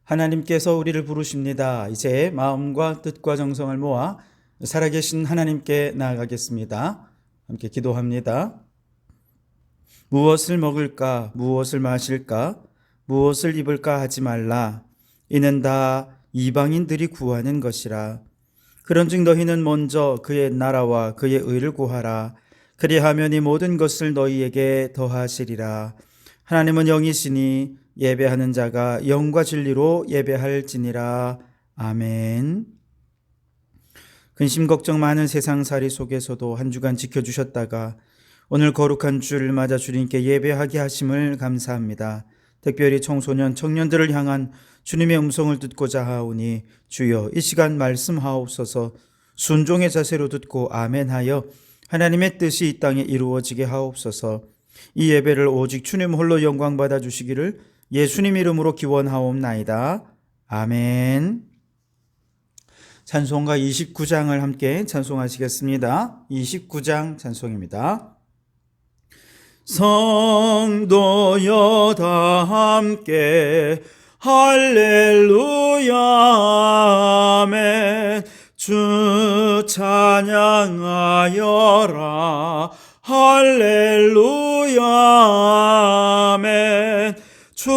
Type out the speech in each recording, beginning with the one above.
하나님께서 우리를 부르십니다. 이제 마음과 뜻과 정성을 모아 살아계신 하나님께 나아가겠습니다. 함께 기도합니다. 무엇을 먹을까, 무엇을 마실까, 무엇을 입을까 하지 말라. 이는 다 이방인들이 구하는 것이라. 그런즉 너희는 먼저 그의 나라와 그의 의를 구하라. 그리하면 이 모든 것을 너희에게 더하시리라. 하나님은 영이시니 예배하는 자가 영과 진리로 예배할지니라. 아멘. 근심 걱정 많은 세상살이 속에서도 한 주간 지켜주셨다가 오늘 거룩한 주를 맞아 주님께 예배하게 하심을 감사합니다. 특별히 청소년, 청년들을 향한 주님의 음성을 듣고자 하오니 주여 이 시간 말씀하옵소서. 순종의 자세로 듣고 아멘하여 하나님의 뜻이 이 땅에 이루어지게 하옵소서. 이 예배를 오직 주님 홀로 영광 받아 주시기를 예수님 이름으로 기원하옵나이다. 아멘. 찬송가 29장을 함께 찬송하시겠습니다. 29장 찬송입니다. 성도여 다 함께 할렐루야 아멘. 주 찬양하여라 할렐루야 아멘. 주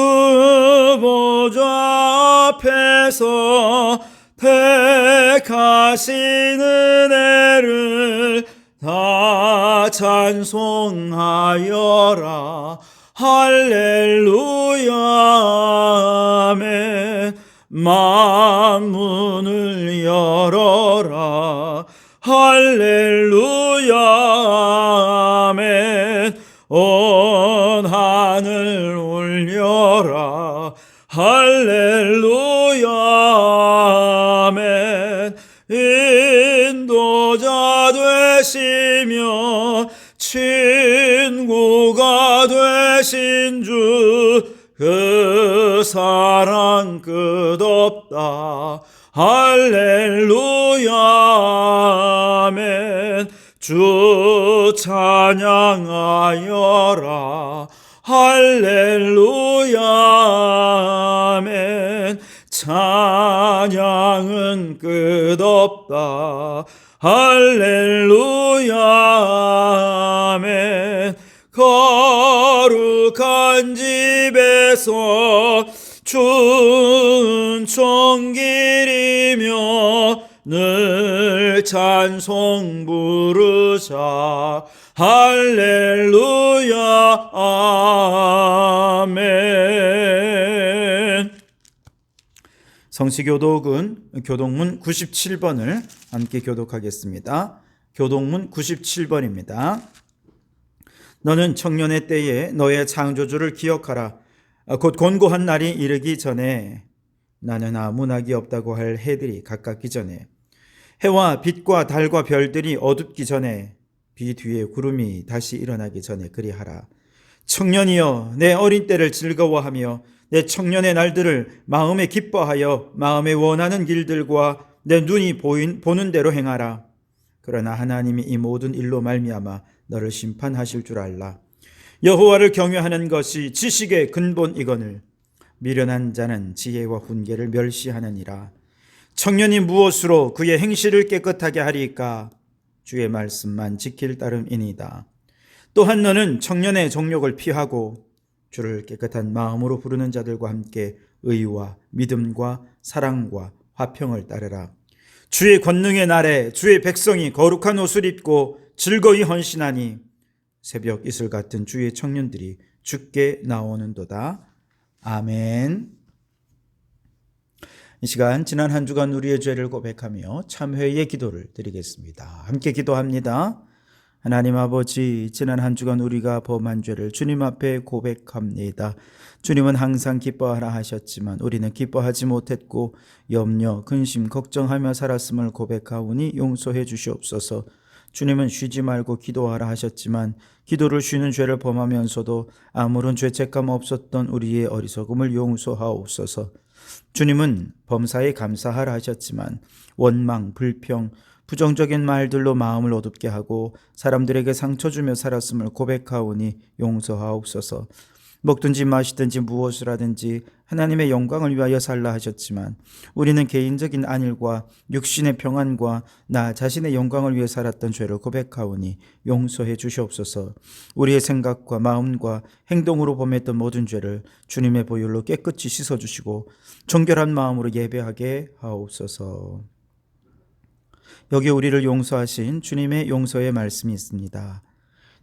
보좌 앞에서 택하신 은혜를 다 찬송하여라 할렐루야 아멘. 만문을 열어라 할렐루야 아멘. 온 하늘 울려라 할렐루야 아멘. 인도자 되시며 친구가 되신 주 그 사랑 끝없다 할렐루야 아멘. 주 찬양하여라 할렐루야 아멘. 찬양은 끝없다 할렐루야 아멘. 거룩한 집에서 춘총길이며 늘 찬송 부르자 할렐루야 아멘. 성시교독은 교독문 97번을 함께 교독하겠습니다. 교독문 97번입니다. 너는 청년의 때에 너의 창조주를 기억하라. 곧 곤고한 날이 이르기 전에, 나는 아무 낙이 없다고 할 해들이 가깝기 전에, 해와 빛과 달과 별들이 어둡기 전에, 비 뒤에 구름이 다시 일어나기 전에 그리하라. 청년이여 내 어린 때를 즐거워하며 내 청년의 날들을 마음에 기뻐하여 마음에 원하는 길들과 내 눈이 보는 대로 행하라. 그러나 하나님이 이 모든 일로 말미암아 너를 심판하실 줄 알라. 여호와를 경외하는 것이 지식의 근본이거늘 미련한 자는 지혜와 훈계를 멸시하느니라. 청년이 무엇으로 그의 행실을 깨끗하게 하리까? 주의 말씀만 지킬 따름이니이다. 또한 너는 청년의 정욕을 피하고 주를 깨끗한 마음으로 부르는 자들과 함께 의와 믿음과 사랑과 화평을 따르라. 주의 권능의 날에 주의 백성이 거룩한 옷을 입고 즐거이 헌신하니 새벽 이슬 같은 주의 청년들이 주께 나오는도다. 아멘. 이 시간 지난 한 주간 우리의 죄를 고백하며 참회의 기도를 드리겠습니다. 함께 기도합니다. 하나님 아버지, 지난 한 주간 우리가 범한 죄를 주님 앞에 고백합니다. 주님은 항상 기뻐하라 하셨지만 우리는 기뻐하지 못했고 염려, 근심, 걱정하며 살았음을 고백하오니 용서해 주시옵소서. 주님은 쉬지 말고 기도하라 하셨지만 기도를 쉬는 죄를 범하면서도 아무런 죄책감 없었던 우리의 어리석음을 용서하옵소서. 주님은 범사에 감사하라 하셨지만 원망, 불평, 부정적인 말들로 마음을 어둡게 하고 사람들에게 상처 주며 살았음을 고백하오니 용서하옵소서. 먹든지 마시든지 무엇을 하든지 하나님의 영광을 위하여 살라 하셨지만 우리는 개인적인 안일과 육신의 평안과 나 자신의 영광을 위해 살았던 죄를 고백하오니 용서해 주시옵소서. 우리의 생각과 마음과 행동으로 범했던 모든 죄를 주님의 보혈로 깨끗이 씻어주시고 정결한 마음으로 예배하게 하옵소서. 여기 우리를 용서하신 주님의 용서의 말씀이 있습니다.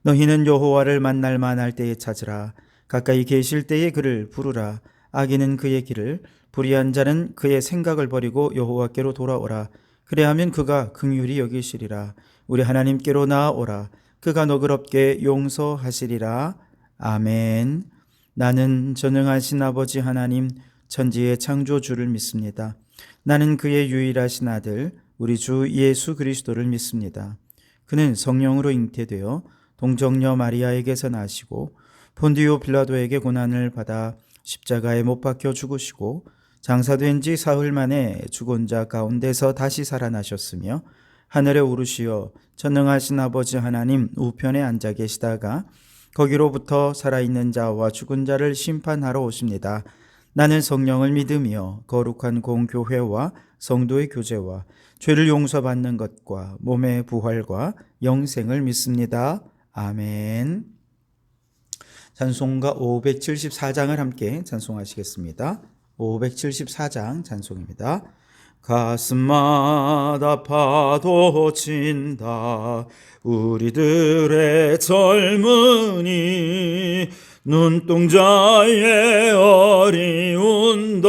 너희는 여호와를 만날 만할 때에 찾으라. 가까이 계실 때에 그를 부르라. 악인은 그의 길을, 불의한 자는 그의 생각을 버리고 여호와께로 돌아오라. 그래야면 그가 긍휼히 여기시리라. 우리 하나님께로 나아오라. 그가 너그럽게 용서하시리라. 아멘. 나는 전능하신 아버지 하나님, 천지의 창조주를 믿습니다. 나는 그의 유일하신 아들 우리 주 예수 그리스도를 믿습니다. 그는 성령으로 잉태되어 동정녀 마리아에게서 나시고 본디오 빌라도에게 고난을 받아 십자가에 못 박혀 죽으시고 장사된 지 사흘 만에 죽은 자 가운데서 다시 살아나셨으며 하늘에 오르시어 전능하신 아버지 하나님 우편에 앉아 계시다가 거기로부터 살아있는 자와 죽은 자를 심판하러 오십니다. 나는 성령을 믿으며 거룩한 공교회와 성도의 교제와 죄를 용서받는 것과 몸의 부활과 영생을 믿습니다. 아멘. 찬송가 574장을 함께 찬송하시겠습니다. 574장 찬송입니다. 가슴마다 파도친다 우리들의 젊은이 눈동자에 어리운다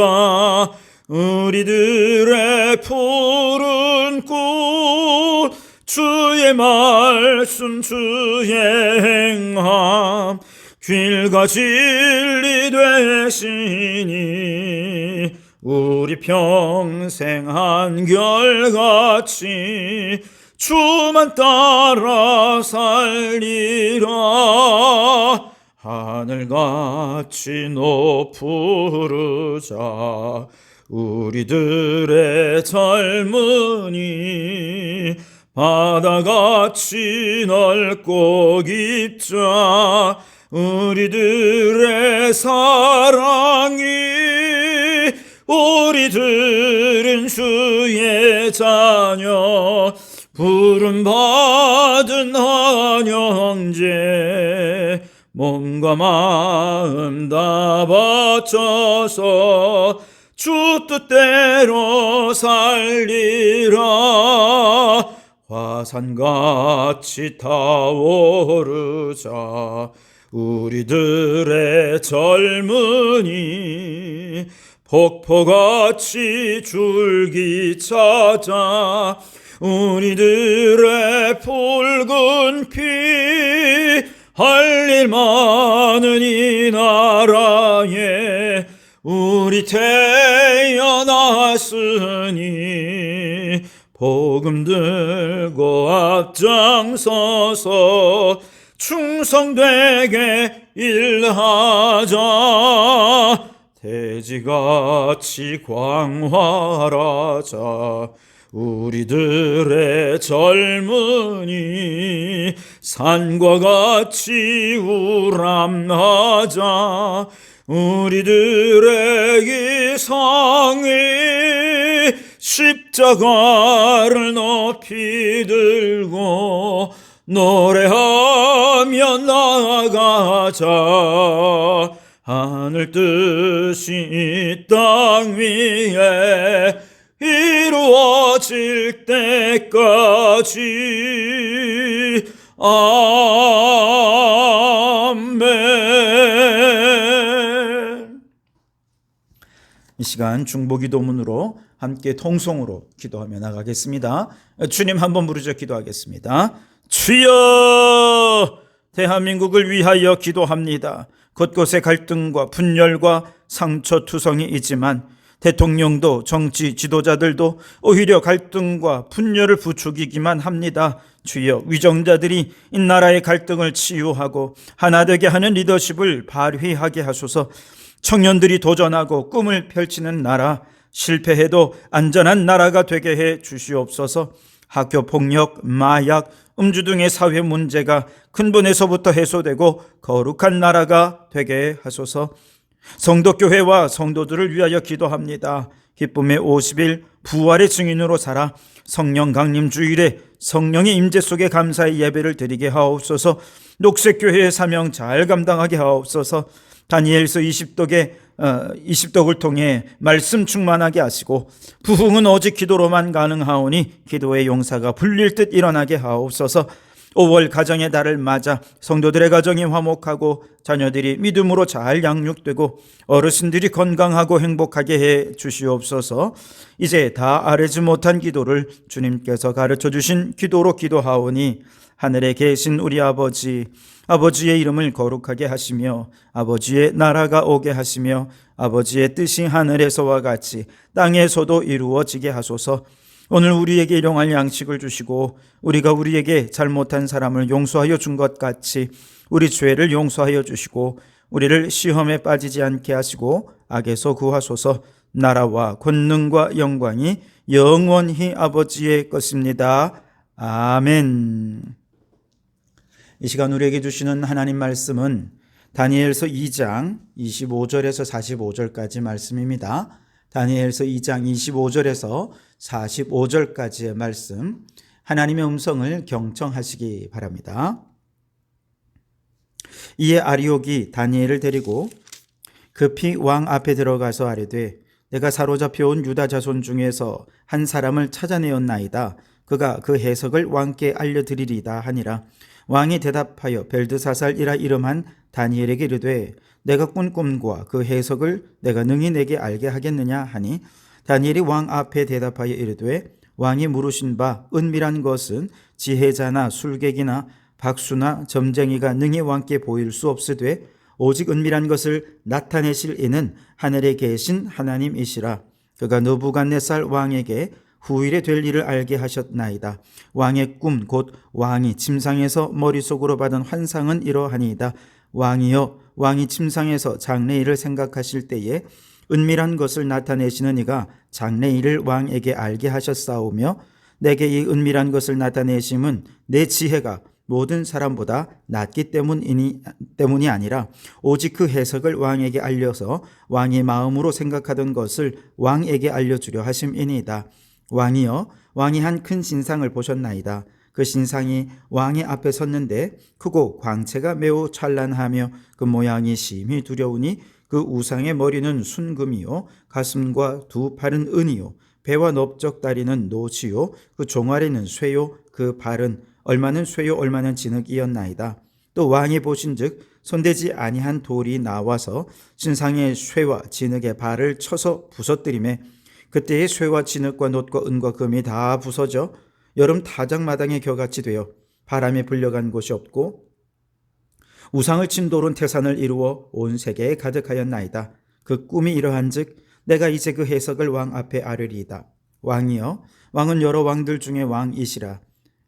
우리들의 푸른 꽃 주의 말씀 주의 행함 길과 진리 되시니 우리 평생 한결같이 주만 따라 살리라 하늘같이 높으르자 우리들의 젊은이 바다같이 넓고 깊자 우리들의 사랑이 우리들은 주의 자녀 부름받은 한 형제 몸과 마음 다 바쳐서 주 뜻대로 살리라 화산같이 타오르자 우리들의 젊은이 폭포같이 줄기 찾아 우리들의 붉은 피 할 일 많은 이 나라에 우리 태어났으니 복음 들고 앞장서서 충성되게 일하자 대지같이 광활하자 우리들의 젊은이 산과 같이 우람하자 우리들의 이상이 십자가를 높이 들고 노래하며 나아가자 하늘 뜻이 이 땅 위에 이루어질 때까지 아멘. 이 시간 중보기도문으로 함께 통성으로 기도하며 나가겠습니다. 주님 한번 부르짖어 기도하겠습니다. 주여 대한민국을 위하여 기도합니다. 곳곳에 갈등과 분열과 상처투성이 있지만 대통령도 정치 지도자들도 오히려 갈등과 분열을 부추기기만 합니다. 주여 위정자들이 이 나라의 갈등을 치유하고 하나 되게 하는 리더십을 발휘하게 하소서. 청년들이 도전하고 꿈을 펼치는 나라, 실패해도 안전한 나라가 되게 해 주시옵소서. 학교 폭력, 마약, 음주 등의 사회 문제가 근본에서부터 해소되고 거룩한 나라가 되게 하소서. 성도교회와 성도들을 위하여 기도합니다. 기쁨의 50일 부활의 증인으로 살아 성령 강림 주일에 성령의 임재 속에 감사의 예배를 드리게 하옵소서. 녹색교회의 사명 잘 감당하게 하옵소서. 다니엘서 20독을 통해 말씀 충만하게 하시고 부흥은 오직 기도로만 가능하오니 기도의 용사가 불릴 듯 일어나게 하옵소서. 5월 가정의 달을 맞아 성도들의 가정이 화목하고 자녀들이 믿음으로 잘 양육되고 어르신들이 건강하고 행복하게 해 주시옵소서. 이제 다 아뢰지 못한 기도를 주님께서 가르쳐 주신 기도로 기도하오니 하늘에 계신 우리 아버지, 아버지의 이름을 거룩하게 하시며 아버지의 나라가 오게 하시며 아버지의 뜻이 하늘에서와 같이 땅에서도 이루어지게 하소서. 오늘 우리에게 일용할 양식을 주시고 우리가 우리에게 잘못한 사람을 용서하여 준 것 같이 우리 죄를 용서하여 주시고 우리를 시험에 빠지지 않게 하시고 악에서 구하소서. 나라와 권능과 영광이 영원히 아버지의 것입니다. 아멘. 이 시간 우리에게 주시는 하나님 말씀은 다니엘서 2장 25절에서 45절까지 말씀입니다. 다니엘서 2장 25절에서 45절까지의 말씀, 하나님의 음성을 경청하시기 바랍니다. 이에 아리옥이 다니엘을 데리고 급히 왕 앞에 들어가서 아뢰되 내가 사로잡혀온 유다 자손 중에서 한 사람을 찾아내었나이다. 그가 그 해석을 왕께 알려드리리다 하니라. 왕이 대답하여 벨드사살이라 이름한 다니엘에게 이르되 내가 꾼 꿈과 그 해석을 내가 능히 내게 알게 하겠느냐 하니 다니엘이 왕 앞에 대답하여 이르되 왕이 물으신 바 은밀한 것은 지혜자나 술객이나 박수나 점쟁이가 능히 왕께 보일 수 없으되 오직 은밀한 것을 나타내실 이는 하늘에 계신 하나님이시라. 그가 느부갓네살 왕에게 후일에 될 일을 알게 하셨나이다. 왕의 꿈 곧 왕이 침상에서 머릿속으로 받은 환상은 이러하니이다. 왕이여, 왕이 침상에서 장래일을 생각하실 때에 은밀한 것을 나타내시는 이가 장래일을 왕에게 알게 하셨사오며 내게 이 은밀한 것을 나타내심은 내 지혜가 모든 사람보다 낮기 때문이 아니라 오직 그 해석을 왕에게 알려서 왕이 마음으로 생각하던 것을 왕에게 알려주려 하심이니이다. 왕이여, 왕이 한 큰 신상을 보셨나이다. 그 신상이 왕의 앞에 섰는데 크고 광채가 매우 찬란하며 그 모양이 심히 두려우니 그 우상의 머리는 순금이요 가슴과 두 팔은 은이요 배와 넓적 다리는 노지요 그 종아리는 쇠요 그 발은 얼마는 쇠요 얼마는 진흙이었나이다. 또 왕이 보신즉 손대지 아니한 돌이 나와서 신상의 쇠와 진흙의 발을 쳐서 부서뜨리매 그때의 쇠와 진흙과 놋과 은과 금이 다 부서져 여름 타작마당의 겨같이 되어 바람에 불려간 곳이 없고 우상을 친 돌은 태산을 이루어 온 세계에 가득하였나이다. 그 꿈이 이러한즉 내가 이제 그 해석을 왕 앞에 아뢰리이다. 왕이여, 왕은 여러 왕들 중에 왕이시라.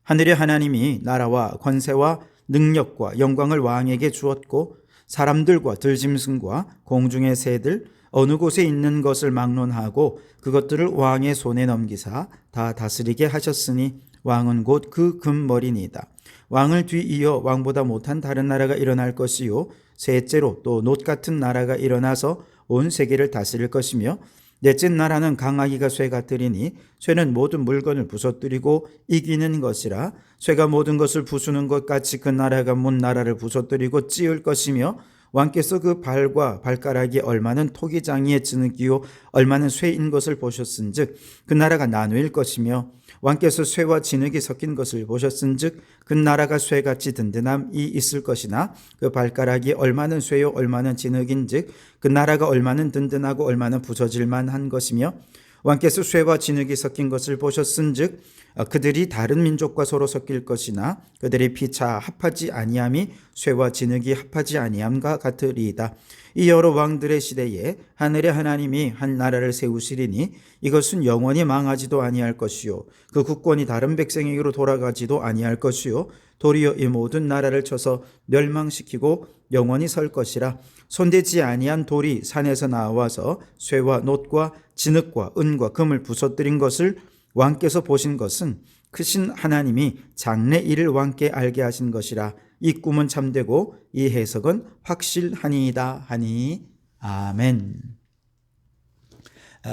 하늘의 하나님이 나라와 권세와 능력과 영광을 왕에게 주었고 사람들과 들짐승과 공중의 새들 어느 곳에 있는 것을 막론하고 그것들을 왕의 손에 넘기사 다 다스리게 하셨으니 왕은 곧 그 금머리니이다. 왕을 뒤이어 왕보다 못한 다른 나라가 일어날 것이요 셋째로 또 놋 같은 나라가 일어나서 온 세계를 다스릴 것이며 넷째 나라는 강아기가 쇠 같으리니 쇠는 모든 물건을 부서뜨리고 이기는 것이라. 쇠가 모든 것을 부수는 것 같이 그 나라가 문 나라를 부서뜨리고 찌을 것이며 왕께서 그 발과 발가락이 얼마는 토기장이의 진흙이요 얼마는 쇠인 것을 보셨은즉 그 나라가 나누일 것이며 왕께서 쇠와 진흙이 섞인 것을 보셨은즉 그 나라가 쇠같이 든든함이 있을 것이나 그 발가락이 얼마는 쇠요 얼마는 진흙인즉 그 나라가 얼마는 든든하고 얼마는 부서질 만한 것이며 왕께서 쇠와 진흙이 섞인 것을 보셨은즉 그들이 다른 민족과 서로 섞일 것이나 그들의 피차 합하지 아니함이 쇠와 진흙이 합하지 아니함과 같으리이다. 이 여러 왕들의 시대에 하늘의 하나님이 한 나라를 세우시리니 이것은 영원히 망하지도 아니할 것이요 그 국권이 다른 백성에게로 돌아가지도 아니할 것이요 도리어 이 모든 나라를 쳐서 멸망시키고 영원히 설 것이라. 손대지 아니한 돌이 산에서 나와서 쇠와 놋과 진흙과 은과 금을 부서뜨린 것을 왕께서 보신 것은 크신 하나님이 장래 일을 왕께 알게 하신 것이라. 이 꿈은 참되고 이 해석은 확실하니이다 하니. 아멘.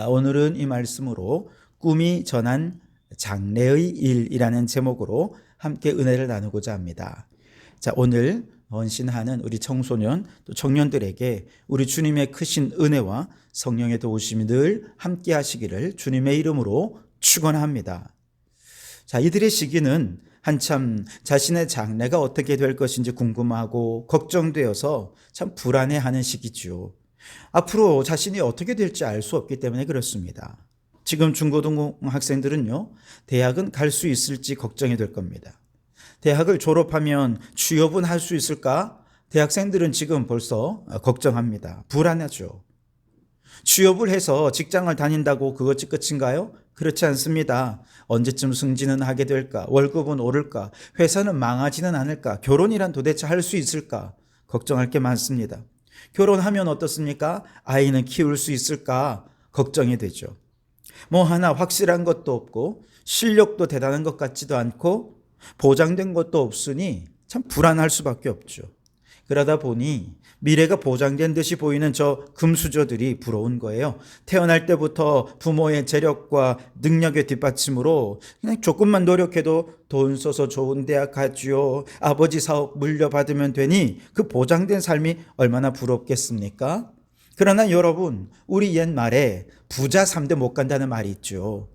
오늘은 이 말씀으로 꿈이 전한 장래의 일이라는 제목으로 함께 은혜를 나누고자 합니다. 자, 오늘 헌신하는 우리 청소년 또 청년들에게 우리 주님의 크신 은혜와 성령의 도우심이 늘 함께 하시기를 주님의 이름으로 축원합니다. 자, 이들의 시기는 한참 자신의 장래가 어떻게 될 것인지 궁금하고 걱정되어서 참 불안해하는 시기죠. 앞으로 자신이 어떻게 될지 알 수 없기 때문에 그렇습니다. 지금 중고등학생들은요, 대학은 갈 수 있을지 걱정이 될 겁니다. 대학을 졸업하면 취업은 할 수 있을까? 대학생들은 지금 벌써 걱정합니다. 불안하죠. 취업을 해서 직장을 다닌다고 그것이 끝인가요? 그렇지 않습니다. 언제쯤 승진은 하게 될까? 월급은 오를까? 회사는 망하지는 않을까? 결혼이란 도대체 할 수 있을까? 걱정할 게 많습니다. 결혼하면 어떻습니까? 아이는 키울 수 있을까? 걱정이 되죠. 뭐 하나 확실한 것도 없고 실력도 대단한 것 같지도 않고 보장된 것도 없으니 참 불안할 수밖에 없죠. 그러다 보니 미래가 보장된 듯이 보이는 저 금수저들이 부러운 거예요. 태어날 때부터 부모의 재력과 능력의 뒷받침으로 그냥 조금만 노력해도 돈 써서 좋은 대학 가지요. 아버지 사업 물려받으면 되니 그 보장된 삶이 얼마나 부럽겠습니까? 그러나 여러분, 우리 옛말에 부자 3대 못 간다는 말이 있죠.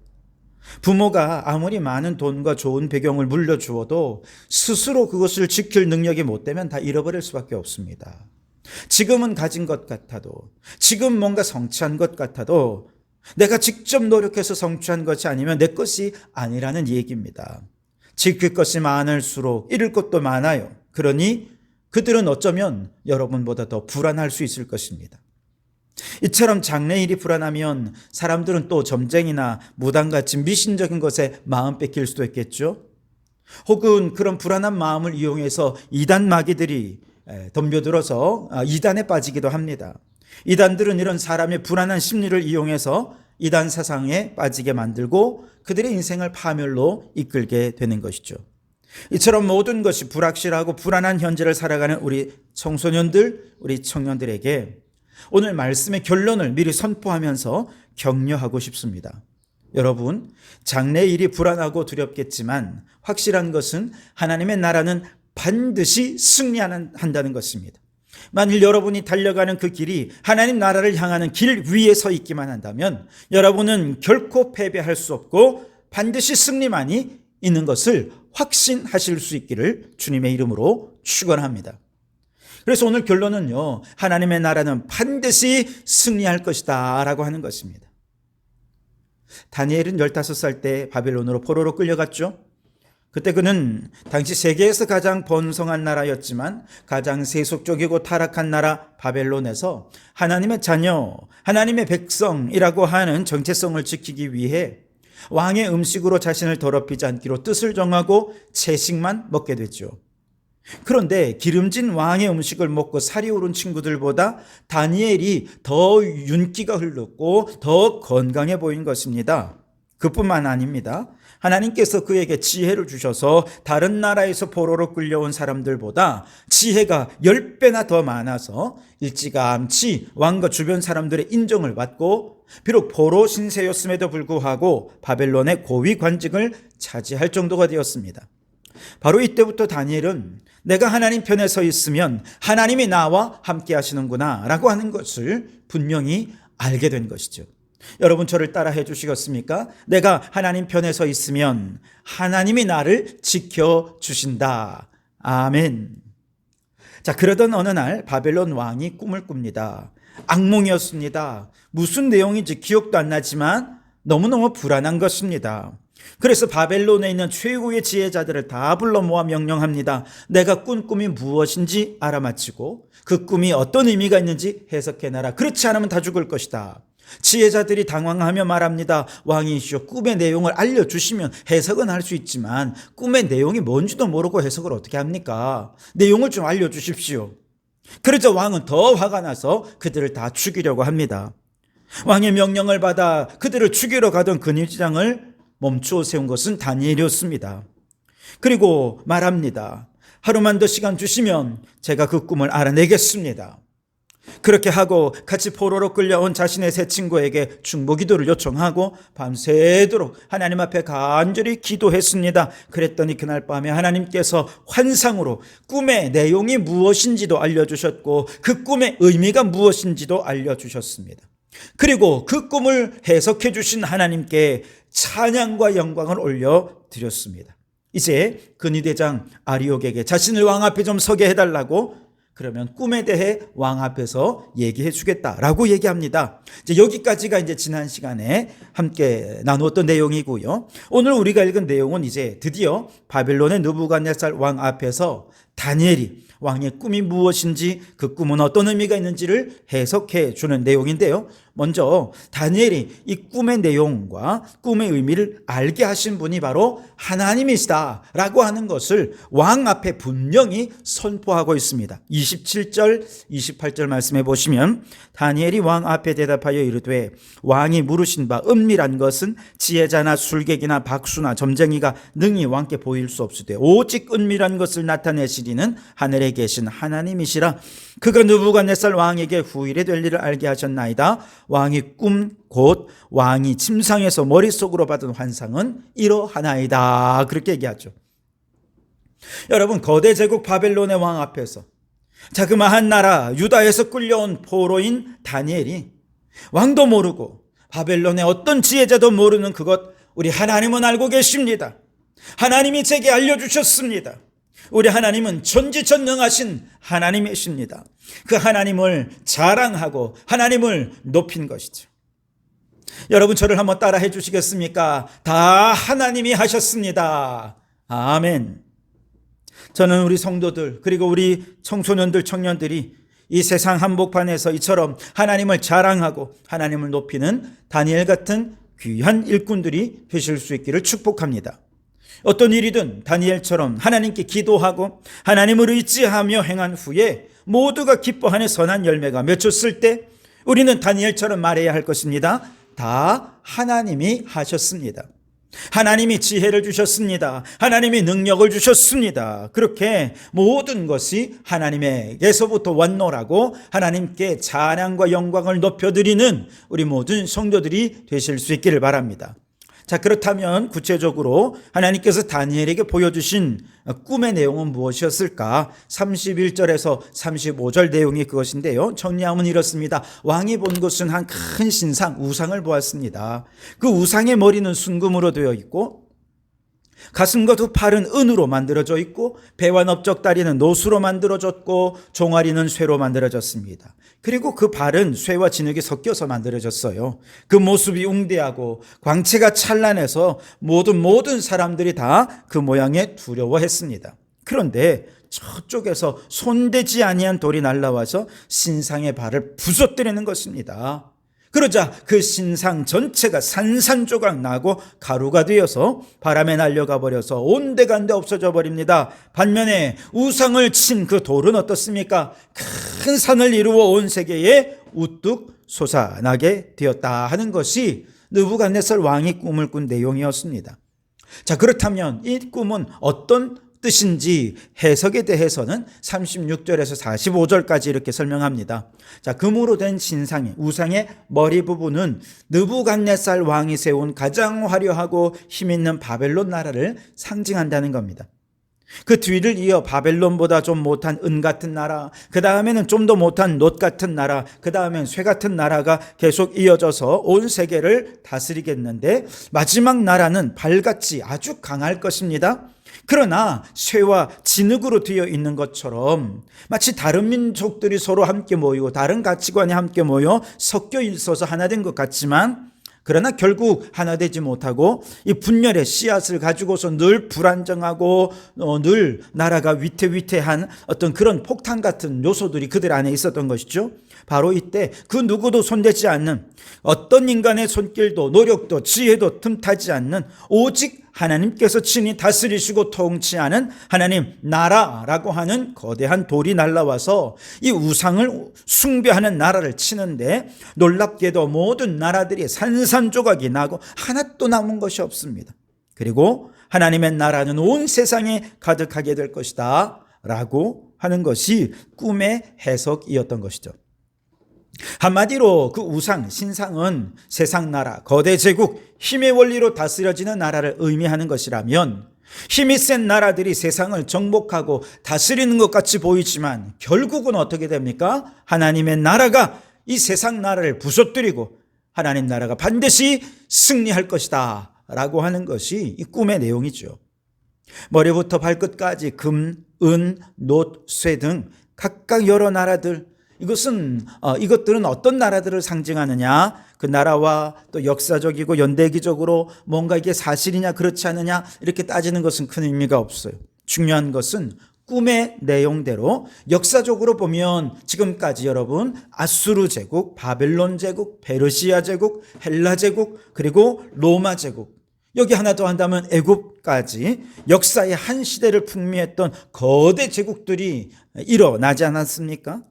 부모가 아무리 많은 돈과 좋은 배경을 물려주어도 스스로 그것을 지킬 능력이 못 되면 다 잃어버릴 수밖에 없습니다. 지금은 가진 것 같아도, 지금 뭔가 성취한 것 같아도 내가 직접 노력해서 성취한 것이 아니면 내 것이 아니라는 얘기입니다. 지킬 것이 많을수록 잃을 것도 많아요. 그러니 그들은 어쩌면 여러분보다 더 불안할 수 있을 것입니다. 이처럼 장래일이 불안하면 사람들은 또 점쟁이나 무당같이 미신적인 것에 마음 뺏길 수도 있겠죠. 혹은 그런 불안한 마음을 이용해서 이단 마귀들이 덤벼들어서 이단에 빠지기도 합니다. 이단들은 이런 사람의 불안한 심리를 이용해서 이단 사상에 빠지게 만들고 그들의 인생을 파멸로 이끌게 되는 것이죠. 이처럼 모든 것이 불확실하고 불안한 현재를 살아가는 우리 청소년들, 우리 청년들에게 오늘 말씀의 결론을 미리 선포하면서 격려하고 싶습니다. 여러분, 장래일이 불안하고 두렵겠지만 확실한 것은 하나님의 나라는 반드시 승리한다는 것입니다. 만일 여러분이 달려가는 그 길이 하나님 나라를 향하는 길 위에 서 있기만 한다면 여러분은 결코 패배할 수 없고 반드시 승리만이 있는 것을 확신하실 수 있기를 주님의 이름으로 축원합니다. 그래서 오늘 결론은요, 하나님의 나라는 반드시 승리할 것이다 라고 하는 것입니다. 다니엘은 15살 때 바벨론으로 포로로 끌려갔죠. 그때 그는 당시 세계에서 가장 번성한 나라였지만 가장 세속적이고 타락한 나라 바벨론에서 하나님의 자녀, 하나님의 백성이라고 하는 정체성을 지키기 위해 왕의 음식으로 자신을 더럽히지 않기로 뜻을 정하고 채식만 먹게 됐죠. 그런데 기름진 왕의 음식을 먹고 살이 오른 친구들보다 다니엘이 더 윤기가 흘렀고 더 건강해 보인 것입니다. 그뿐만 아닙니다. 하나님께서 그에게 지혜를 주셔서 다른 나라에서 포로로 끌려온 사람들보다 지혜가 10배나 더 많아서 일찌감치 왕과 주변 사람들의 인정을 받고 비록 포로 신세였음에도 불구하고 바벨론의 고위 관직을 차지할 정도가 되었습니다. 바로 이때부터 다니엘은 내가 하나님 편에 서 있으면 하나님이 나와 함께 하시는구나 라고 하는 것을 분명히 알게 된 것이죠. 여러분 저를 따라해 주시겠습니까? 내가 하나님 편에 서 있으면 하나님이 나를 지켜주신다. 아멘. 자, 그러던 어느 날 바벨론 왕이 꿈을 꿉니다. 악몽이었습니다. 무슨 내용인지 기억도 안 나지만 너무너무 불안한 것입니다. 그래서 바벨론에 있는 최고의 지혜자들을 다 불러 모아 명령합니다. 내가 꾼 꿈이 무엇인지 알아맞히고 그 꿈이 어떤 의미가 있는지 해석해내라. 그렇지 않으면 다 죽을 것이다. 지혜자들이 당황하며 말합니다. 왕이시여, 꿈의 내용을 알려주시면 해석은 할 수 있지만 꿈의 내용이 뭔지도 모르고 해석을 어떻게 합니까? 내용을 좀 알려주십시오. 그러자 왕은 더 화가 나서 그들을 다 죽이려고 합니다. 왕의 명령을 받아 그들을 죽이러 가던 근위지장을 멈추어 세운 것은 다니엘이었습니다. 그리고 말합니다. 하루만 더 시간 주시면 제가 그 꿈을 알아내겠습니다. 그렇게 하고 같이 포로로 끌려온 자신의 세 친구에게 중보기도를 요청하고 밤새도록 하나님 앞에 간절히 기도했습니다. 그랬더니 그날 밤에 하나님께서 환상으로 꿈의 내용이 무엇인지도 알려주셨고 그 꿈의 의미가 무엇인지도 알려주셨습니다. 그리고 그 꿈을 해석해 주신 하나님께 찬양과 영광을 올려드렸습니다. 이제 근위대장 아리옥에게 자신을 왕 앞에 좀 서게 해달라고, 그러면 꿈에 대해 왕 앞에서 얘기해 주겠다라고 얘기합니다. 이제 여기까지가 이제 지난 시간에 함께 나누었던 내용이고요. 오늘 우리가 읽은 내용은 이제 드디어 바벨론의 느부갓네살 왕 앞에서 다니엘이 왕의 꿈이 무엇인지, 그 꿈은 어떤 의미가 있는지를 해석해 주는 내용인데요. 먼저 다니엘이 이 꿈의 내용과 꿈의 의미를 알게 하신 분이 바로 하나님이시다라고 하는 것을 왕 앞에 분명히 선포하고 있습니다. 27절, 28절 말씀해 보시면 다니엘이 왕 앞에 대답하여 이르되 왕이 물으신 바 은밀한 것은 지혜자나 술객이나 박수나 점쟁이가 능히 왕께 보일 수 없으되 오직 은밀한 것을 나타내시리는 하늘에 계신 하나님이시라. 그가 느부갓네살 왕에게 후일에 될 일을 알게 하셨나이다. 왕이 꿈 곧 왕이 침상에서 머릿속으로 받은 환상은 이러하나이다. 그렇게 얘기하죠. 여러분, 거대 제국 바벨론의 왕 앞에서 자그마한 나라 유다에서 끌려온 포로인 다니엘이 왕도 모르고 바벨론의 어떤 지혜자도 모르는 그것, 우리 하나님은 알고 계십니다. 하나님이 제게 알려주셨습니다. 우리 하나님은 전지전능하신 하나님이십니다. 그 하나님을 자랑하고 하나님을 높인 것이죠. 여러분, 저를 한번 따라 해 주시겠습니까? 다 하나님이 하셨습니다. 아멘. 저는 우리 성도들 그리고 우리 청소년들, 청년들이 이 세상 한복판에서 이처럼 하나님을 자랑하고 하나님을 높이는 다니엘 같은 귀한 일꾼들이 되실 수 있기를 축복합니다. 어떤 일이든 다니엘처럼 하나님께 기도하고 하나님을 의지하며 행한 후에 모두가 기뻐하는 선한 열매가 맺혔을 때 우리는 다니엘처럼 말해야 할 것입니다. 다 하나님이 하셨습니다. 하나님이 지혜를 주셨습니다. 하나님이 능력을 주셨습니다. 그렇게 모든 것이 하나님에게서부터 왔노라고 하나님께 찬양과 영광을 높여드리는 우리 모든 성도들이 되실 수 있기를 바랍니다. 자, 그렇다면 구체적으로 하나님께서 다니엘에게 보여주신 꿈의 내용은 무엇이었을까? 31절에서 35절 내용이 그것인데요. 정리하면 이렇습니다. 왕이 본 것은 한 큰 신상, 우상을 보았습니다. 그 우상의 머리는 순금으로 되어 있고 가슴과 두 팔은 은으로 만들어져 있고 배와 넓적다리는 노수로 만들어졌고 종아리는 쇠로 만들어졌습니다. 그리고 그 발은 쇠와 진흙이 섞여서 만들어졌어요. 그 모습이 웅대하고 광채가 찬란해서 모든 사람들이 다 그 모양에 두려워했습니다. 그런데 저쪽에서 손대지 아니한 돌이 날라와서 신상의 발을 부서뜨리는 것입니다. 그러자 그 신상 전체가 산산조각 나고 가루가 되어서 바람에 날려가 버려서 온데간데 없어져 버립니다. 반면에 우상을 친 그 돌은 어떻습니까? 큰 산을 이루어 온 세계에 우뚝 솟아나게 되었다 하는 것이 느부갓네살 왕이 꿈을 꾼 내용이었습니다. 자, 그렇다면 이 꿈은 어떤 뜻인지 해석에 대해서는 36절에서 45절까지 이렇게 설명합니다. 자, 금으로 된 신상의 우상의 머리 부분은 느부갓네살 왕이 세운 가장 화려하고 힘있는 바벨론 나라를 상징한다는 겁니다. 그 뒤를 이어 바벨론보다 좀 못한 은 같은 나라, 그 다음에는 좀 더 못한 놋 같은 나라, 그 다음엔 쇠 같은 나라가 계속 이어져서 온 세계를 다스리겠는데 마지막 나라는 발같이 아주 강할 것입니다. 그러나 쇠와 진흙으로 되어 있는 것처럼 마치 다른 민족들이 서로 함께 모이고 다른 가치관이 함께 모여 섞여 있어서 하나 된 것 같지만 그러나 결국 하나 되지 못하고 이 분열의 씨앗을 가지고서 늘 불안정하고 늘 나라가 위태위태한 어떤 그런 폭탄 같은 요소들이 그들 안에 있었던 것이죠. 바로 이때 그 누구도 손대지 않는, 어떤 인간의 손길도 노력도 지혜도 틈타지 않는 오직 하나님께서 친히 다스리시고 통치하는 하나님 나라라고 하는 거대한 돌이 날라와서 이 우상을 숭배하는 나라를 치는데, 놀랍게도 모든 나라들이 산산조각이 나고 하나도 남은 것이 없습니다. 그리고 하나님의 나라는 온 세상에 가득하게 될 것이다 라고 하는 것이 꿈의 해석이었던 것이죠. 한마디로 그 우상, 신상은 세상 나라, 거대 제국, 힘의 원리로 다스려지는 나라를 의미하는 것이라면, 힘이 센 나라들이 세상을 정복하고 다스리는 것 같이 보이지만 결국은 어떻게 됩니까? 하나님의 나라가 이 세상 나라를 부서뜨리고 하나님 나라가 반드시 승리할 것이다 라고 하는 것이 이 꿈의 내용이죠. 머리부터 발끝까지 금, 은, 놋, 쇠 등 각각 여러 나라들, 이것들은 어떤 나라들을 상징하느냐, 그 나라와 또 역사적이고 연대기적으로 뭔가 이게 사실이냐 그렇지 않느냐 이렇게 따지는 것은 큰 의미가 없어요. 중요한 것은 꿈의 내용대로 역사적으로 보면 지금까지 여러분 아수르 제국, 바벨론 제국, 페르시아 제국, 헬라 제국, 그리고 로마 제국, 여기 하나 더 한다면 애굽까지 역사의 한 시대를 풍미했던 거대 제국들이 일어나지 않았습니까?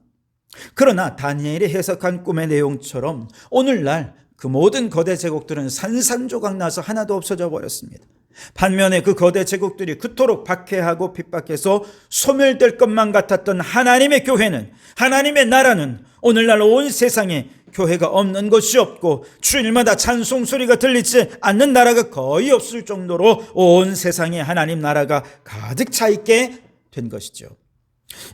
그러나 다니엘이 해석한 꿈의 내용처럼 오늘날 그 모든 거대 제국들은 산산조각 나서 하나도 없어져 버렸습니다. 반면에 그 거대 제국들이 그토록 박해하고 핍박해서 소멸될 것만 같았던 하나님의 교회는, 하나님의 나라는 오늘날 온 세상에 교회가 없는 곳이 없고 주일마다 찬송 소리가 들리지 않는 나라가 거의 없을 정도로 온 세상에 하나님 나라가 가득 차 있게 된 것이죠.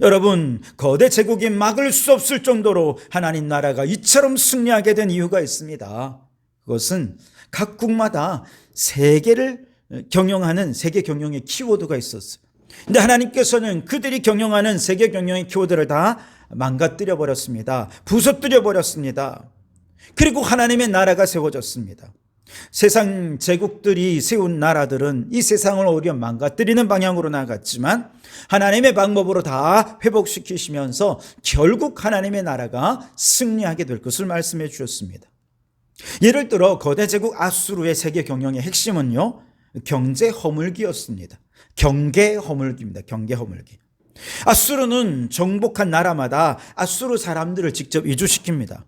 여러분, 거대 제국이 막을 수 없을 정도로 하나님 나라가 이처럼 승리하게 된 이유가 있습니다. 그것은 각국마다 세계를 경영하는 세계 경영의 키워드가 있었어요. 근데 하나님께서는 그들이 경영하는 세계 경영의 키워드를 다 망가뜨려 버렸습니다. 부서뜨려 버렸습니다. 그리고 하나님의 나라가 세워졌습니다. 세상 제국들이 세운 나라들은 이 세상을 오히려 망가뜨리는 방향으로 나갔지만 하나님의 방법으로 다 회복시키시면서 결국 하나님의 나라가 승리하게 될 것을 말씀해 주셨습니다. 예를 들어 거대 제국 아수르의 세계 경영의 핵심은요, 경제 허물기였습니다. 경계 허물기입니다. 경계 허물기. 아수르는 정복한 나라마다 아수르 사람들을 직접 이주시킵니다.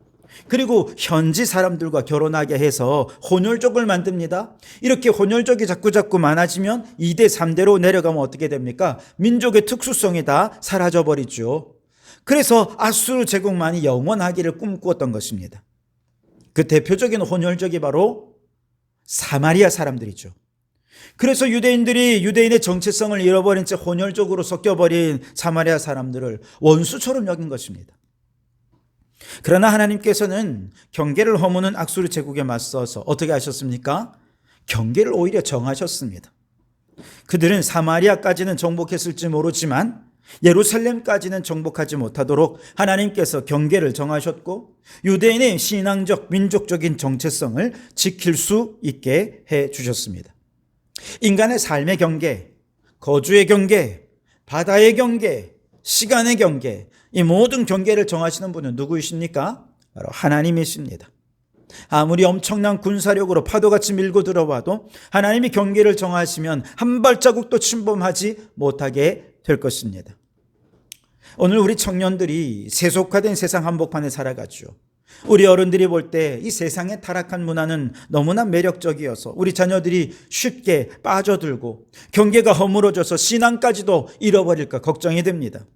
그리고 현지 사람들과 결혼하게 해서 혼혈족을 만듭니다. 이렇게 혼혈족이 자꾸 많아지면 2대 3대로 내려가면 어떻게 됩니까? 민족의 특수성이 다 사라져버리죠. 그래서 아수르 제국만이 영원하기를 꿈꾸었던 것입니다. 그 대표적인 혼혈족이 바로 사마리아 사람들이죠. 그래서 유대인들이 유대인의 정체성을 잃어버린 채 혼혈족으로 섞여버린 사마리아 사람들을 원수처럼 여긴 것입니다. 그러나 하나님께서는 경계를 허무는 아수르 제국에 맞서서 어떻게 하셨습니까? 경계를 오히려 정하셨습니다. 그들은 사마리아까지는 정복했을지 모르지만 예루살렘까지는 정복하지 못하도록 하나님께서 경계를 정하셨고 유대인의 신앙적 민족적인 정체성을 지킬 수 있게 해 주셨습니다. 인간의 삶의 경계, 거주의 경계, 바다의 경계, 시간의 경계, 이 모든 경계를 정하시는 분은 누구이십니까? 바로 하나님이십니다. 아무리 엄청난 군사력으로 파도같이 밀고 들어와도 하나님이 경계를 정하시면 한 발자국도 침범하지 못하게 될 것입니다. 오늘 우리 청년들이 세속화된 세상 한복판에 살아가죠. 우리 어른들이 볼 때 이 세상의 타락한 문화는 너무나 매력적이어서 우리 자녀들이 쉽게 빠져들고 경계가 허물어져서 신앙까지도 잃어버릴까 걱정이 됩니다.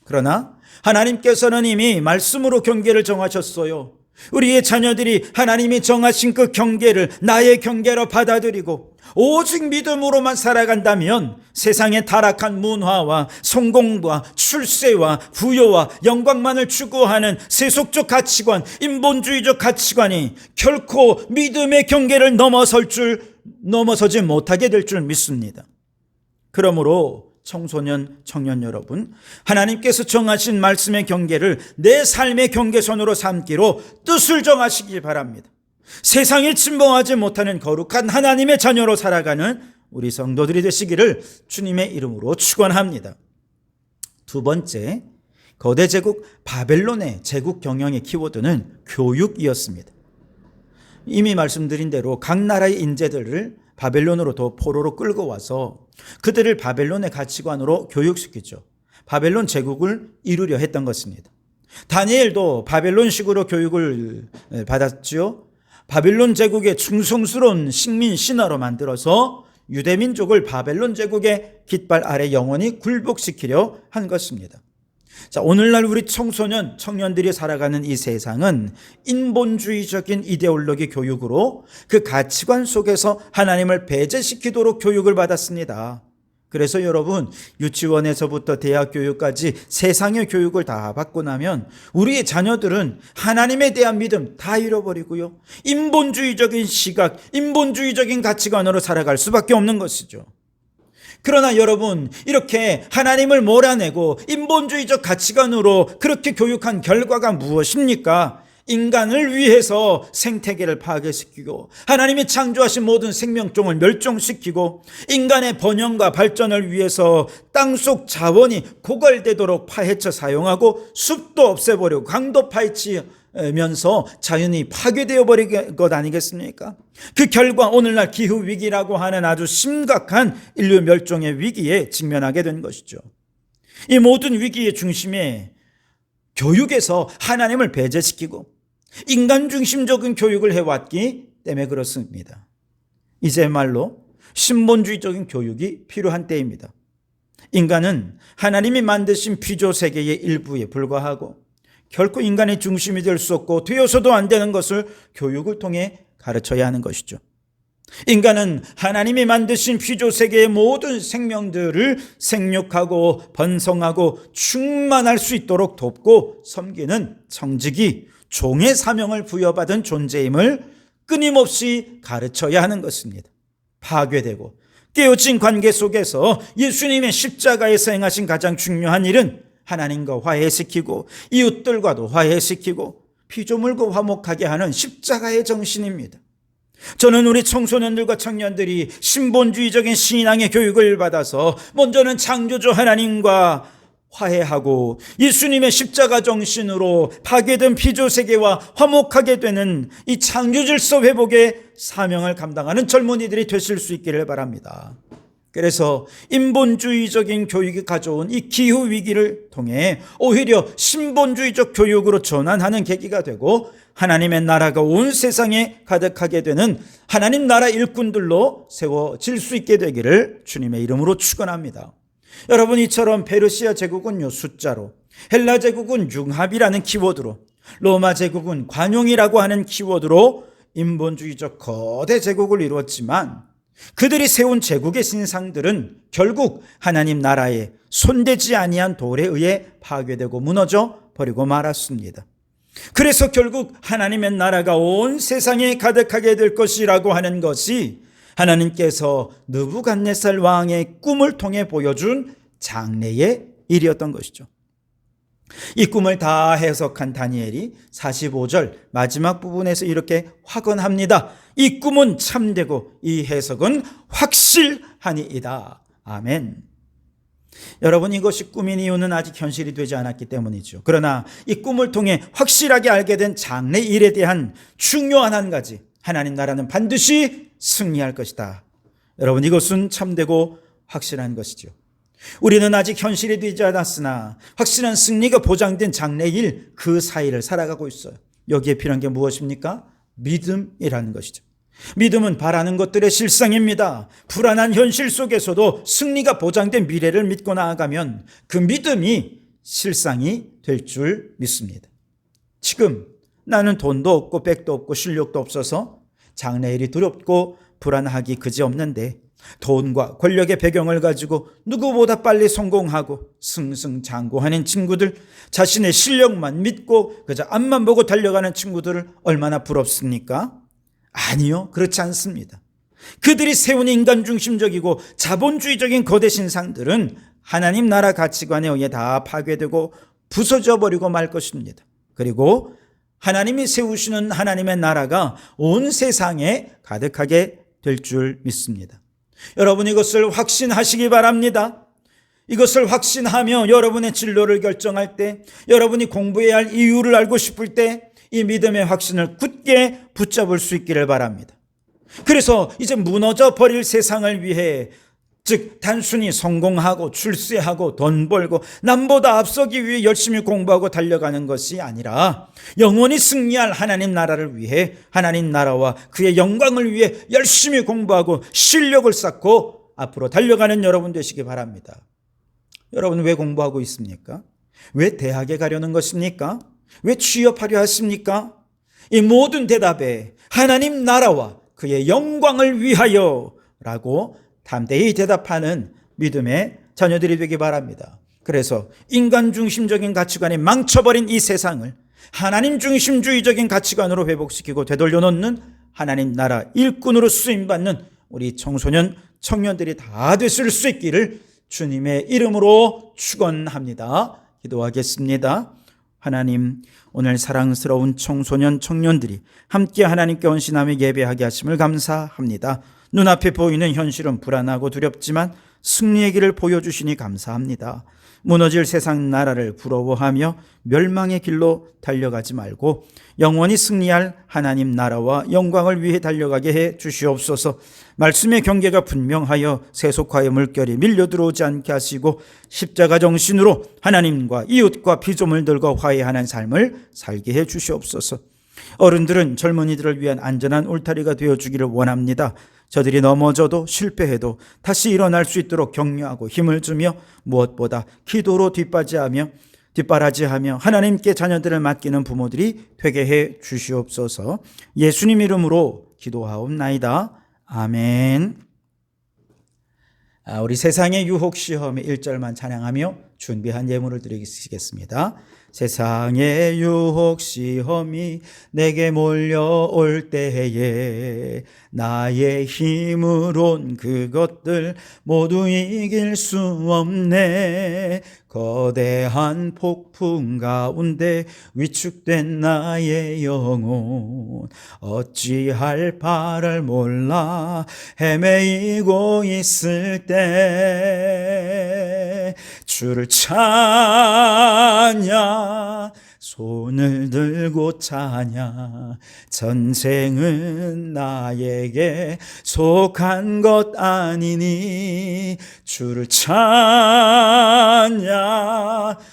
그러나 하나님께서는 이미 말씀으로 경계를 정하셨어요. 우리의 자녀들이 하나님이 정하신 그 경계를 나의 경계로 받아들이고 오직 믿음으로만 살아간다면 세상의 타락한 문화와 성공과 출세와 부여와 영광만을 추구하는 세속적 가치관, 인본주의적 가치관이 결코 믿음의 경계를 넘어서지 못하게 될 줄 믿습니다. 그러므로 청소년, 청년 여러분, 하나님께서 정하신 말씀의 경계를 내 삶의 경계선으로 삼기로 뜻을 정하시기 바랍니다. 세상에 침범하지 못하는 거룩한 하나님의 자녀로 살아가는 우리 성도들이 되시기를 주님의 이름으로 축원합니다. 두 번째, 거대 제국 바벨론의 제국 경영의 키워드는 교육이었습니다. 이미 말씀드린 대로 각 나라의 인재들을 바벨론으로부터 포로로 끌고 와서 그들을 바벨론의 가치관으로 교육시키죠. 바벨론 제국을 이루려 했던 것입니다. 다니엘도 바벨론식으로 교육을 받았지요. 바벨론 제국의 충성스러운 식민 신하로 만들어서 유대민족을 바벨론 제국의 깃발 아래 영원히 굴복시키려 한 것입니다. 자, 오늘날 우리 청년들이 살아가는 이 세상은 인본주의적인 이데올로기 교육으로 그 가치관 속에서 하나님을 배제시키도록 교육을 받았습니다. 그래서 여러분, 유치원에서부터 대학 교육까지 세상의 교육을 다 받고 나면 우리의 자녀들은 하나님에 대한 믿음 다 잃어버리고요, 인본주의적인 시각, 인본주의적인 가치관으로 살아갈 수밖에 없는 것이죠. 그러나 여러분, 이렇게 하나님을 몰아내고 인본주의적 가치관으로 그렇게 교육한 결과가 무엇입니까? 인간을 위해서 생태계를 파괴시키고 하나님이 창조하신 모든 생명종을 멸종시키고 인간의 번영과 발전을 위해서 땅속 자원이 고갈되도록 파헤쳐 사용하고 숲도 없애버리고 강도 파헤치면서 자연이 파괴되어 버린 것 아니겠습니까? 그 결과 오늘날 기후위기라고 하는 아주 심각한 인류 멸종의 위기에 직면하게 된 것이죠. 이 모든 위기의 중심에 교육에서 하나님을 배제시키고 인간 중심적인 교육을 해왔기 때문에 그렇습니다. 이제말로 신본주의적인 교육이 필요한 때입니다. 인간은 하나님이 만드신 피조 세계의 일부에 불과하고 결코 인간의 중심이 될 수 없고 되어서도 안 되는 것을 교육을 통해 가르쳐야 하는 것이죠. 인간은 하나님이 만드신 피조 세계의 모든 생명들을 생육하고 번성하고 충만할 수 있도록 돕고 섬기는 청지기, 종의 사명을 부여받은 존재임을 끊임없이 가르쳐야 하는 것입니다. 파괴되고 깨어진 관계 속에서 예수님의 십자가에서 행하신 가장 중요한 일은 하나님과 화해시키고 이웃들과도 화해시키고 피조물과 화목하게 하는 십자가의 정신입니다. 저는 우리 청소년들과 청년들이 신본주의적인 신앙의 교육을 받아서 먼저는 창조주 하나님과 화해하고 예수님의 십자가 정신으로 파괴된 피조세계와 화목하게 되는 이 창조질서 회복의 사명을 감당하는 젊은이들이 되실 수 있기를 바랍니다. 그래서 인본주의적인 교육이 가져온 이 기후위기를 통해 오히려 신본주의적 교육으로 전환하는 계기가 되고 하나님의 나라가 온 세상에 가득하게 되는 하나님 나라 일꾼들로 세워질 수 있게 되기를 주님의 이름으로 축원합니다. 여러분, 이처럼 페르시아 제국은 숫자로, 헬라 제국은 융합이라는 키워드로, 로마 제국은 관용이라고 하는 키워드로 인본주의적 거대 제국을 이루었지만 그들이 세운 제국의 신상들은 결국 하나님 나라에 손대지 아니한 돌에 의해 파괴되고 무너져 버리고 말았습니다. 그래서 결국 하나님의 나라가 온 세상에 가득하게 될 것이라고 하는 것이 하나님께서 느부갓네살 왕의 꿈을 통해 보여준 장래의 일이었던 것이죠. 이 꿈을 다 해석한 다니엘이 45절 마지막 부분에서 이렇게 확언합니다. 이 꿈은 참되고 이 해석은 확실하니이다. 아멘. 여러분, 이것이 꿈인 이유는 아직 현실이 되지 않았기 때문이죠. 그러나 이 꿈을 통해 확실하게 알게 된 장래 일에 대한 중요한 한 가지, 하나님 나라는 반드시 승리할 것이다. 여러분, 이것은 참되고 확실한 것이죠. 우리는 아직 현실이 되지 않았으나 확실한 승리가 보장된 장래일 그 사이를 살아가고 있어요. 여기에 필요한 게 무엇입니까? 믿음이라는 것이죠. 믿음은 바라는 것들의 실상입니다. 불안한 현실 속에서도 승리가 보장된 미래를 믿고 나아가면 그 믿음이 실상이 될 줄 믿습니다. 지금 나는 돈도 없고 백도 없고 실력도 없어서 장래일이 두렵고 불안하기 그지없는데 돈과 권력의 배경을 가지고 누구보다 빨리 성공하고 승승장구하는 친구들, 자신의 실력만 믿고 그저 앞만 보고 달려가는 친구들을 얼마나 부럽습니까? 아니요, 그렇지 않습니다. 그들이 세운 인간 중심적이고 자본주의적인 거대 신상들은 하나님 나라 가치관에 의해 다 파괴되고 부서져 버리고 말 것입니다. 그리고 하나님이 세우시는 하나님의 나라가 온 세상에 가득하게 될 줄 믿습니다. 여러분, 이것을 확신하시기 바랍니다. 이것을 확신하며 여러분의 진로를 결정할 때, 여러분이 공부해야 할 이유를 알고 싶을 때 이 믿음의 확신을 굳게 붙잡을 수 있기를 바랍니다. 그래서 이제 무너져 버릴 세상을 위해, 즉 단순히 성공하고 출세하고 돈 벌고 남보다 앞서기 위해 열심히 공부하고 달려가는 것이 아니라 영원히 승리할 하나님 나라를 위해, 하나님 나라와 그의 영광을 위해 열심히 공부하고 실력을 쌓고 앞으로 달려가는 여러분 되시기 바랍니다. 여러분 왜 공부하고 있습니까? 왜 대학에 가려는 것입니까? 왜 취업하려 하십니까? 이 모든 대답에 하나님 나라와 그의 영광을 위하여 라고 담대히 대답하는 믿음의 자녀들이 되기 바랍니다. 그래서 인간 중심적인 가치관이 망쳐버린 이 세상을 하나님 중심주의적인 가치관으로 회복시키고 되돌려놓는 하나님 나라 일꾼으로 쓰임받는 우리 청소년, 청년들이 다 되실 수 있기를 주님의 이름으로 축원합니다. 기도하겠습니다. 하나님, 오늘 사랑스러운 청소년, 청년들이 함께 하나님께 헌신하며 예배하게 하심을 감사합니다. 눈앞에 보이는 현실은 불안하고 두렵지만 승리의 길을 보여주시니 감사합니다. 무너질 세상 나라를 부러워하며 멸망의 길로 달려가지 말고 영원히 승리할 하나님 나라와 영광을 위해 달려가게 해 주시옵소서. 말씀의 경계가 분명하여 세속화의 물결이 밀려들어오지 않게 하시고 십자가 정신으로 하나님과 이웃과 피조물들과 화해하는 삶을 살게 해 주시옵소서. 어른들은 젊은이들을 위한 안전한 울타리가 되어주기를 원합니다. 저들이 넘어져도 실패해도 다시 일어날 수 있도록 격려하고 힘을 주며 무엇보다 기도로 뒷바라지하며 하나님께 자녀들을 맡기는 부모들이 되게 해 주시옵소서. 예수님 이름으로 기도하옵나이다. 아멘. 우리 세상의 유혹 시험의 1절만 찬양하며 준비한 예물을 드리겠습니다. 세상의 유혹 시험이 내게 몰려올 때에 나의 힘으론 그것들 모두 이길 수 없네. 거대한 폭풍 가운데 위축된 나의 영혼 어찌할 바를 몰라 헤매이고 있을 때 주를 찾냐 손을 들고 차냐 전쟁은 나에게 속한 것 아니니 주를 찾냐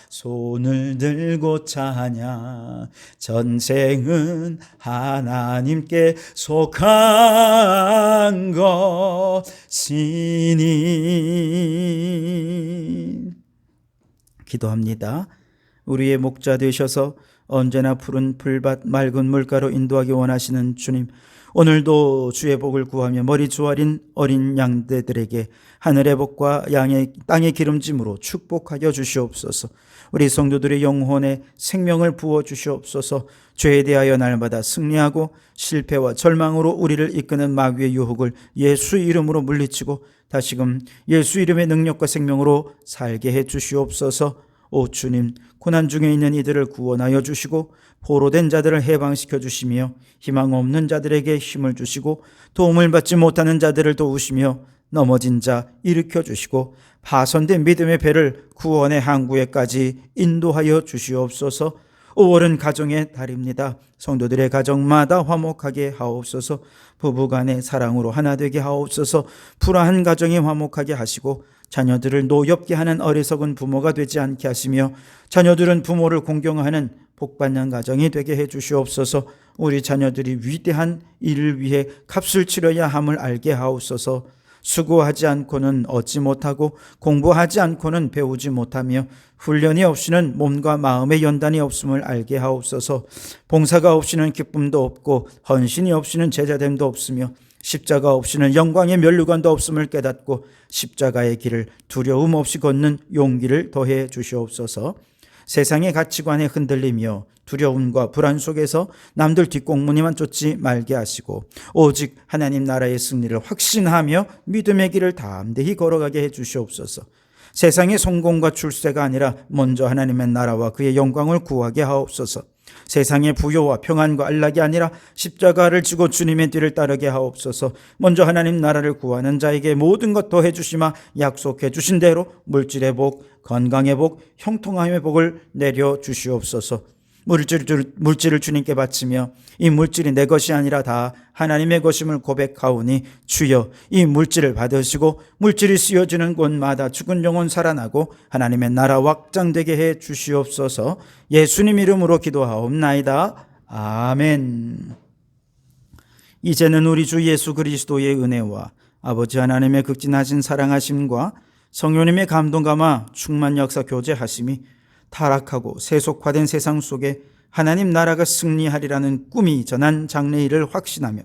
손을 들고 차냐 전쟁은 하나님께 속한 것이니. 기도합니다. 우리의 목자 되셔서 언제나 푸른 풀밭 맑은 물가로 인도하기 원하시는 주님, 오늘도 주의 복을 구하며 머리 조아린 어린 양떼들에게 하늘의 복과 땅의 기름짐으로 축복하여 주시옵소서. 우리 성도들의 영혼에 생명을 부어 주시옵소서. 죄에 대하여 날마다 승리하고 실패와 절망으로 우리를 이끄는 마귀의 유혹을 예수 이름으로 물리치고 다시금 예수 이름의 능력과 생명으로 살게 해 주시옵소서. 오 주님, 고난 중에 있는 이들을 구원하여 주시고 포로된 자들을 해방시켜 주시며 희망 없는 자들에게 힘을 주시고 도움을 받지 못하는 자들을 도우시며 넘어진 자 일으켜 주시고 파손된 믿음의 배를 구원의 항구에까지 인도하여 주시옵소서. 5월은 가정의 달입니다. 성도들의 가정마다 화목하게 하옵소서. 부부간의 사랑으로 하나 되게 하옵소서. 불화한 가정이 화목하게 하시고 자녀들을 노엽게 하는 어리석은 부모가 되지 않게 하시며 자녀들은 부모를 공경하는 복받는 가정이 되게 해 주시옵소서. 우리 자녀들이 위대한 일을 위해 값을 치러야 함을 알게 하옵소서. 수고하지 않고는 얻지 못하고 공부하지 않고는 배우지 못하며 훈련이 없이는 몸과 마음의 연단이 없음을 알게 하옵소서. 봉사가 없이는 기쁨도 없고 헌신이 없이는 제자됨도 없으며 십자가 없이는 영광의 면류관도 없음을 깨닫고 십자가의 길을 두려움 없이 걷는 용기를 더해 주시옵소서. 세상의 가치관에 흔들리며 두려움과 불안 속에서 남들 뒷공무니만 쫓지 말게 하시고 오직 하나님 나라의 승리를 확신하며 믿음의 길을 담대히 걸어가게 해 주시옵소서. 세상의 성공과 출세가 아니라 먼저 하나님의 나라와 그의 영광을 구하게 하옵소서. 세상의 부요와 평안과 안락이 아니라 십자가를 지고 주님의 뒤를 따르게 하옵소서. 먼저 하나님 나라를 구하는 자에게 모든 것 더해 주시마 약속해 주신 대로 물질의 복, 건강의 복, 형통함의 복을 내려 주시옵소서. 물질을 주님께 바치며 이 물질이 내 것이 아니라 다 하나님의 것임을 고백하오니 주여 이 물질을 받으시고 물질이 쓰여지는 곳마다 죽은 영혼 살아나고 하나님의 나라 확장되게 해 주시옵소서. 예수님 이름으로 기도하옵나이다. 아멘. 이제는 우리 주 예수 그리스도의 은혜와 아버지 하나님의 극진하신 사랑하심과 성령님의 감동감화 충만 역사 교제하심이 타락하고 세속화된 세상 속에 하나님 나라가 승리하리라는 꿈이 전한 장래일을 확신하며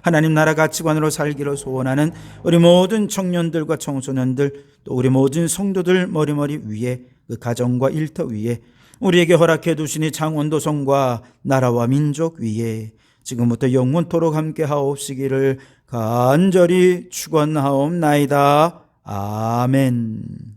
하나님 나라 가치관으로 살기를 소원하는 우리 모든 청년들과 청소년들 또 우리 모든 성도들 머리머리 위에 그 가정과 일터 위에 우리에게 허락해 두시니 창원도성과 나라와 민족 위에 지금부터 영원토록 함께 하옵시기를 간절히 축원하옵나이다. 아멘.